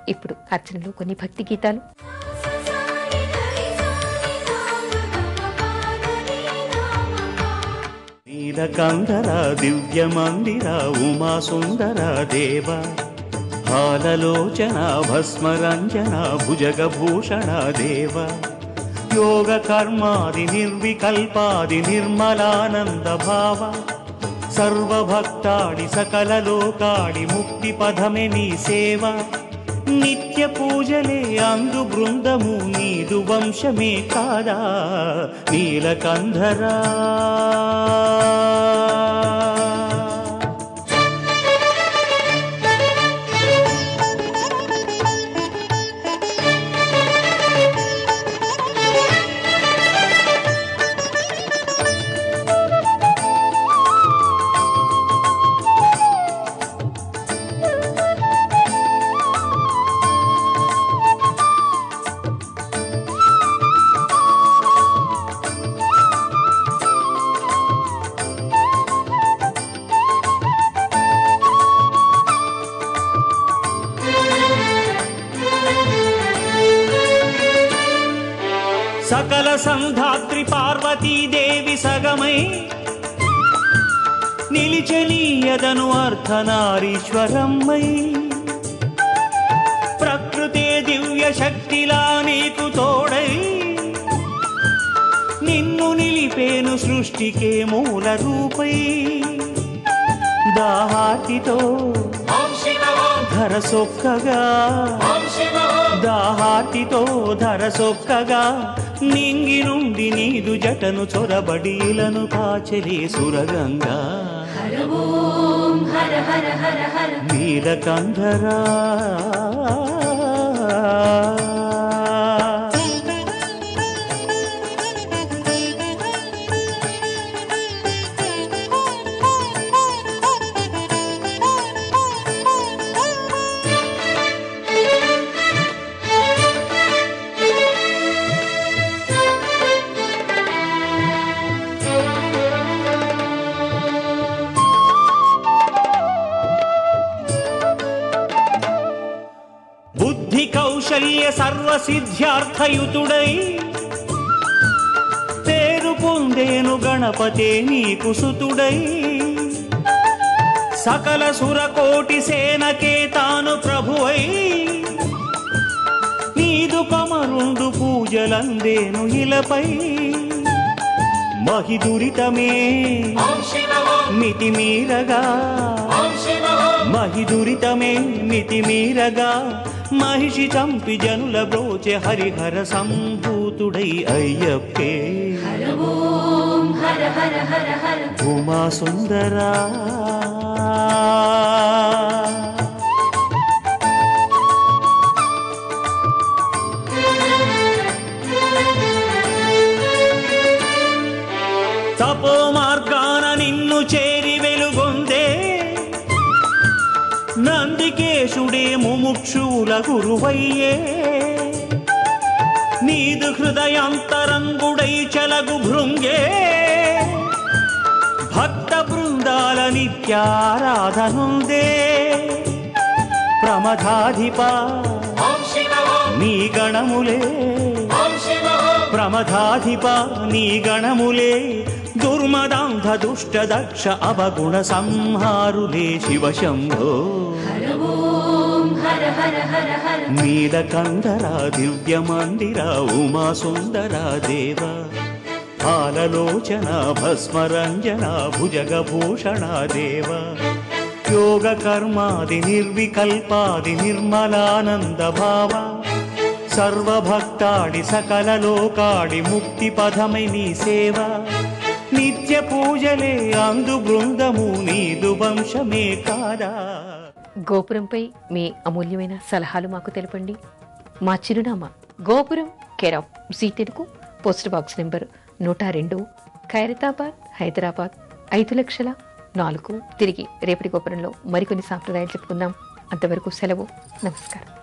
ఇప్పుడు అర్చనలో కొన్ని భక్తి గీతాలు. నీలకందర దివ్య మందిర ఉమా సుందర దేవ హాలలోచన భస్మరంజన భుజగభూషణ దేవ యోగ కర్మాది నిర్వికల్పాది నిర్మలానంద భావ సర్వభక్తాడి సకల లోకాడి ముక్తి పదమే నీ సేవ నిత్య పూజలే అందు బృందము నీదు వంశమే కాదా నీలకంధరా. సకల సంధాత్రి పార్వతీదేవి సగమై నిలిచనీయదను అర్ధనారీశ్వరమ్మై ప్రకృతే దివ్య శక్తిలా నీకు తోడై నిన్ను నిలిపేను సృష్టికే మూల రూపై దాహార్తితో ధర సొక్కగా దాహార్తితో ధర సొక్కగా నింగి నుండి నీదు జటను చొరబడీలను కాచెలే సురగంగా నీలకంధరా. బుద్ధి కౌశల్య సర్వసిద్ధ్యార్థయుతుడై పేరు పొందేను గణపతే నీకు సుతుడై సకల సురకోటి సేనకే తాను ప్రభువై నీదు కమరుండు పూజలందేను ఇలపై మహిదురితమే మితిమీరగా మహిదురితమే మితిమీరగా మహిషి చంపి జనుల బ్రోచె హరిహర సంభూతుడై అయ్యప్పే ఉమా సుందరా. తపో మార్గాన నిన్ను చేరి వెలుగొందే నందికేశుడే ముముక్షుల గురువయ్యే నీదు హృదయాంతరంగుడై చలగు భృంగే భక్త బృందాల నిత్యారాధనుందే ప్రమథాధిప నీ గణములే ప్రమథాధిప నీ గణములే దుర్మదాంధ దుష్ట దక్ష అవగుణ సంహారులే శివ శంభో నీలకంధర దివ్య మందిర ఉమా సుందర దేవ హాలలోచన భస్మరంజన భుజగభూషణ దేవ యోగ కర్మాది నిర్వికల్పాది నిర్మలానంద భావ సర్వభక్తాడి సకల లోకాడి ముక్తి పదమై నీ సేవ నిత్య పూజలే అందు బృందము నీదు వంశమే కాదా. గోపురంపై మీ అమూల్యమైన సలహాలు మాకు తెలపండి. మా చిరునామా గోపురం care of Zee Telugu, post box number 102, Khairatabad, Hyderabad 5,04,000. తిరిగి రేపటి గోపురంలో మరికొన్ని సాంప్రదాయాలు చెప్పుకుందాం. అంతవరకు సెలవు. నమస్కారం.